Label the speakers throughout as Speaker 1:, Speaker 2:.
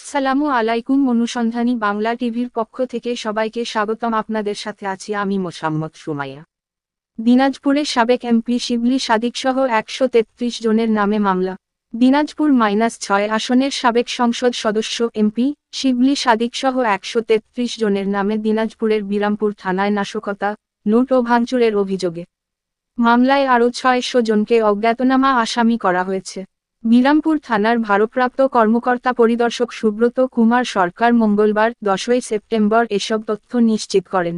Speaker 1: আসসালামু আলাইকুম। অনুসন্ধানী বাংলা টিভির পক্ষ থেকে সবাইকে স্বাগতম। আপনাদের সাথে আছি আমি মোসাম্মদ সুমাইয়া। দিনাজপুরের সাবেক এমপি শিবলী সাদিক সহ 133 জনের নামে মামলা। দিনাজপুর -6 আসনের সাবেক সংসদ সদস্য এমপি শিবলী সাদিক সহ 133 জনের নামে দিনাজপুরের বিরামপুর থানায় নাশকতা, লুট ও ভাঙচুরের অভিযোগে মামলায় আরও 600 জনকে অজ্ঞাতনামা আসামি করা হয়েছে। বিরামপুর থানার ভারপ্রাপ্ত কর্মকর্তা পরিদর্শক সুব্রত কুমার সরকার মঙ্গলবার 10 সেপ্টেম্বর এসব তথ্য নিশ্চিত করেন।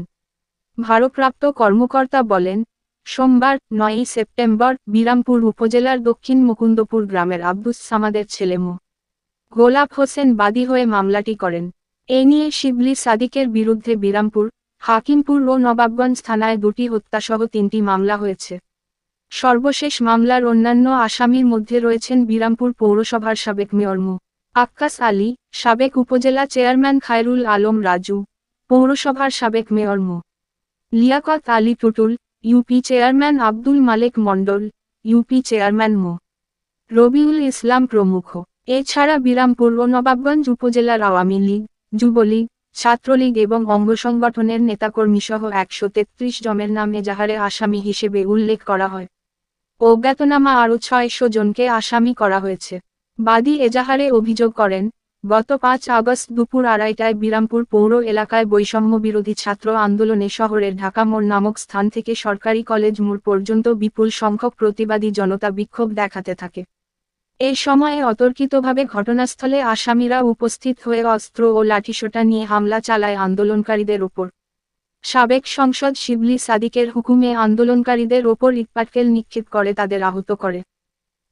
Speaker 1: ভারপ্রাপ্ত কর্মকর্তা বলেন, সোমবার 9 সেপ্টেম্বর বিরামপুর উপজেলার দক্ষিণ মুকুন্দপুর গ্রামের আব্দুস সামাদের ছেলে মো. গোলাপ হোসেন বাদী হয়ে মামলাটি করেন। এ নিয়ে শিবলী সাদিকের বিরুদ্ধে বিরামপুর, হাকিমপুর ও নবাবগঞ্জ থানায় 2টি হত্যাসহ 3টি মামলা হয়েছে। সর্বশেষ মামলার অন্যান্য আসামির মধ্যে রয়েছেন বিরামপুর পৌরসভার সাবেক মেয়র মো. আক্কাস আলী, সাবেক উপজেলা চেয়ারম্যান খায়রুল আলম রাজু, পৌরসভার সাবেক মেয়র মো. লিয়াকত আলী টুটুল, ইউপি চেয়ারম্যান আব্দুল মালেক মণ্ডল, ইউপি চেয়ারম্যান মো. রবিউল ইসলাম প্রমুখ। এছাড়া বিরামপুর ও নবাবগঞ্জ উপজেলার আওয়ামী লীগ, যুবলীগ, ছাত্রলীগ এবং অঙ্গসংগঠনের নেতাকর্মীসহ 133 জনের নাম এজাহারে আসামি হিসেবে উল্লেখ করা হয়। অজ্ঞাতনামা আরও 600 জনকে আসামি করা হয়েছে। বাদী এজাহারে অভিযোগ করেন, গত 5 আগস্ট দুপুর 2:30টায় বিরামপুর পৌর এলাকায় বৈষম্য বিরোধী ছাত্র আন্দোলনে শহরের ঢাকা মোড় নামক স্থান থেকে সরকারি কলেজ মোড় পর্যন্ত বিপুল সংখ্যক প্রতিবাদী জনতা বিক্ষোভ দেখাতে থাকে। এ সময়ে অতর্কিতভাবে ঘটনাস্থলে আসামিরা উপস্থিত হয়ে অস্ত্র ও লাঠিসোঁটা নিয়ে হামলা চালায় আন্দোলনকারীদের ওপর। সাবেক সংসদ শিবলী সাদিকের হুকুমে আন্দোলনকারীদের ওপর ইটপাটকেল নিক্ষেপ করে তাদের আহত করে।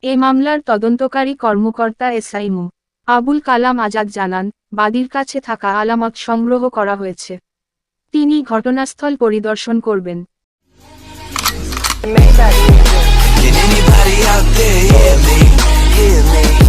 Speaker 1: এ মামলার তদন্তকারী কর্মকর্তা এসআই মো. আবুল কালাম আজাদ জানান, বাদীর কাছে থাকা আলামত সংগ্রহ করা হয়েছে। তিনি ঘটনাস্থল পরিদর্শন করবেন।
Speaker 2: Can anybody out there hear me? Hear me?